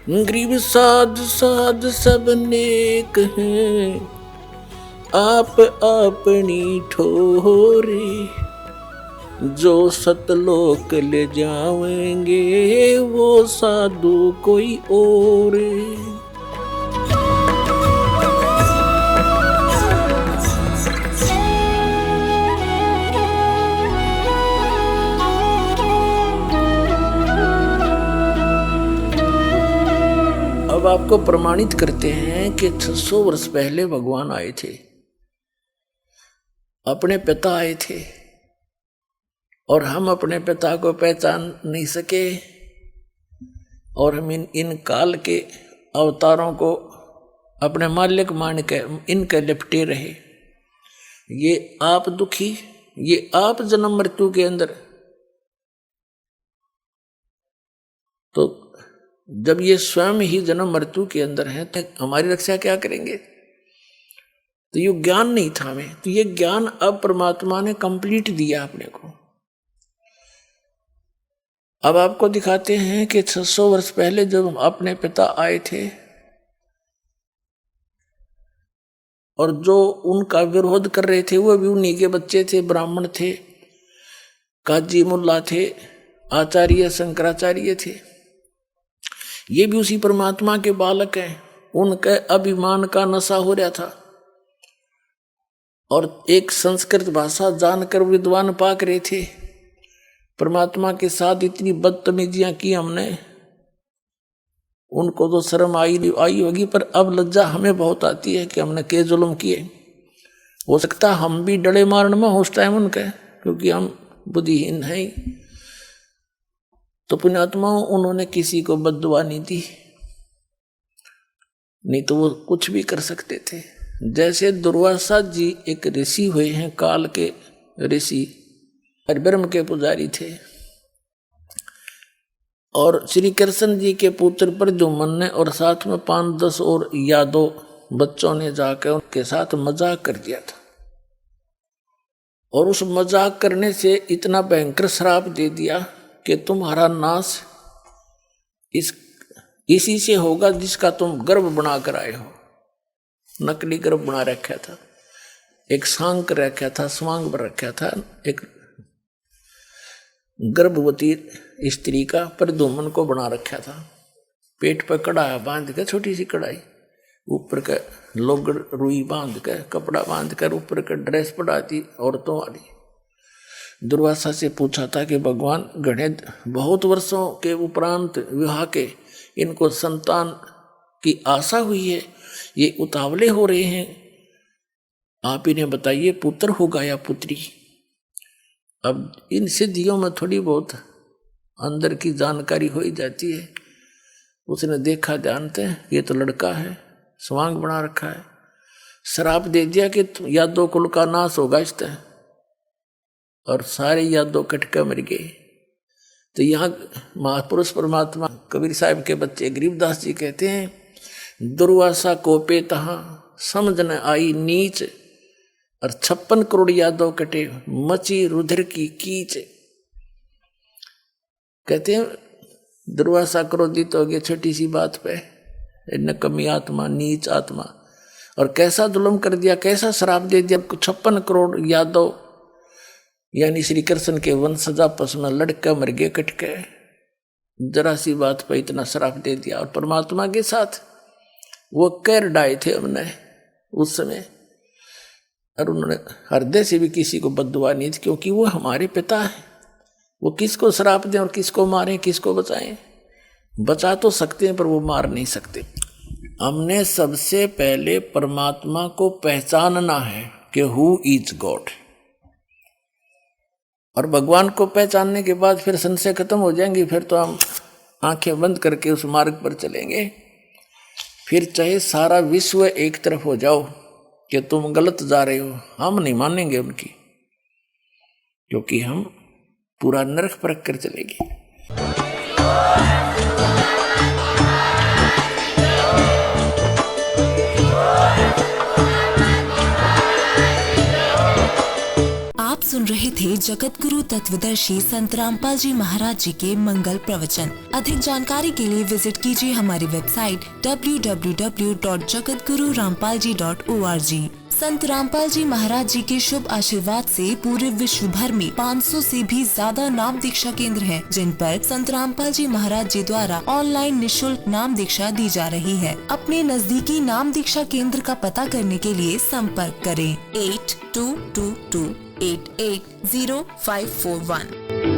गरीब साध साध सब नेक हैं, आप अपनी ठोरे। जो सतलोक ले जावेंगे वो साधु कोई और। अब आपको प्रमाणित करते हैं कि 600 वर्ष पहले भगवान आए थे, अपने पिता आए थे, और हम अपने पिता को पहचान नहीं सके, और हम इन काल के अवतारों को अपने मालिक मान के इनके लिपटे रहे। ये आप दुखी, ये आप जन्म मृत्यु के अंदर। तो जब ये स्वयं ही जन्म मृत्यु के अंदर हैं तो हमारी रक्षा क्या करेंगे? तो ये ज्ञान नहीं था हमें, तो ये ज्ञान अब परमात्मा ने कंप्लीट दिया अपने को। अब आपको दिखाते हैं कि 600 वर्ष पहले जब अपने पिता आए थे और जो उनका विरोध कर रहे थे वो भी उन्हीं के बच्चे थे, ब्राह्मण थे, काजी मुल्ला थे, आचार्य शंकराचार्य थे। ये भी उसी परमात्मा के बालक हैं। उनके अभिमान का नशा हो रहा था और एक संस्कृत भाषा जानकर विद्वान पाक रहे थे। परमात्मा के साथ इतनी बदतमीजियां की हमने, उनको तो शर्म आई होगी, पर अब लज्जा हमें बहुत आती है कि हमने के जुल्म किए। हो सकता हम भी डले मारने में उस टाइम उनके, क्योंकि हम बुद्धिहीन हैं। तो पुण्यात्माओं, उन्होंने किसी को बद्दुआ नहीं दी, नहीं तो वो कुछ भी कर सकते थे। जैसे दुर्वासा जी एक ऋषि हुए हैं, काल के ऋषि, ब्रह्म के पुजारी थे, और श्री कृष्ण जी के पुत्र प्रद्युम्न ने और साथ में 5-10 और यादव बच्चों ने जाकर उनके साथ मजाक कर दिया था, और उस मजाक करने से इतना भयंकर श्राप दे दिया कि तुम्हारा नाश इसी से होगा जिसका तुम गर्भ बना कर आए हो। नकली गर्भ बना रखा था, एक सांक रखा था, स्वांग पर रखा था, एक गर्भवती स्त्री का प्रद्युम्न को बना रखा था। पेट पर कड़ा बांध कर, छोटी सी कड़ाई, ऊपर का लोगड़ रुई बांध कर, कपड़ा बांध कर, ऊपर का ड्रेस पड़ा दी औरतों वाली। दुर्वासा से पूछा था कि भगवान, घने बहुत वर्षों के उपरांत विवाह के इनको संतान की आशा हुई है, ये उतावले हो रहे हैं, आप इन्हें बताइए पुत्र होगा या पुत्री। अब इन सिद्धियों में थोड़ी बहुत अंदर की जानकारी हो ही जाती है। उसने देखा, जानते हैं ये तो लड़का है, स्वांग बना रखा है, श्राप दे दिया कि यादव कुल का नाश होगा इस तरह, और सारे यादव कटके मर गए। तो यहाँ महापुरुष परमात्मा कबीर साहब के बच्चे गरीबदास जी कहते हैं, दुर्वासा कोपे तहाँ समझ न आई नीच, और 56 करोड़ यादव कटे मची रुधिर की कीच। कहते हैं दुर्वासा क्रोधित हो गया छोटी सी बात पे, नकमी आत्मा, नीच आत्मा, और कैसा जुल्म कर दिया, कैसा श्राप दे दिया। 56 करोड़ यादव यानी श्री कृष्ण के वंशज आपस में लड़के मर गए कटके, जरा सी बात पर इतना श्राप दे दिया। और परमात्मा के साथ वो कैर डाए थे हमने उस समय, और उन्होंने हृदय से भी किसी को बद्दुआ नहीं थी, क्योंकि वो हमारे पिता है। वो किसको श्राप दें और किसको मारें, किसको बचाएं? बचा तो सकते हैं पर वो मार नहीं सकते। हमने सबसे पहले परमात्मा को पहचानना है कि हु इज गॉड, और भगवान को पहचानने के बाद फिर संशय खत्म हो जाएंगी। फिर तो हम आंखें बंद करके उस मार्ग पर चलेंगे। फिर चाहे सारा विश्व एक तरफ हो जाओ कि तुम गलत जा रहे हो, हम नहीं मानेंगे उनकी, क्योंकि हम पूरा नरक परख कर चलेंगे। आप सुन रहे थे जगत गुरु तत्वदर्शी संत रामपाल जी महाराज जी के मंगल प्रवचन। अधिक जानकारी के लिए विजिट कीजिए हमारी वेबसाइट www.jagatgururampalji.org। संत रामपाल जी महाराज जी के शुभ आशीर्वाद से पूरे विश्व भर में 500 से भी ज्यादा नाम दीक्षा केंद्र हैं, जिन पर संत रामपाल जी महाराज जी द्वारा ऑनलाइन निशुल्क नाम दीक्षा दी जा रही है। अपने नजदीकी नाम दीक्षा केंद्र का पता करने के लिए संपर्क करें 8222880541।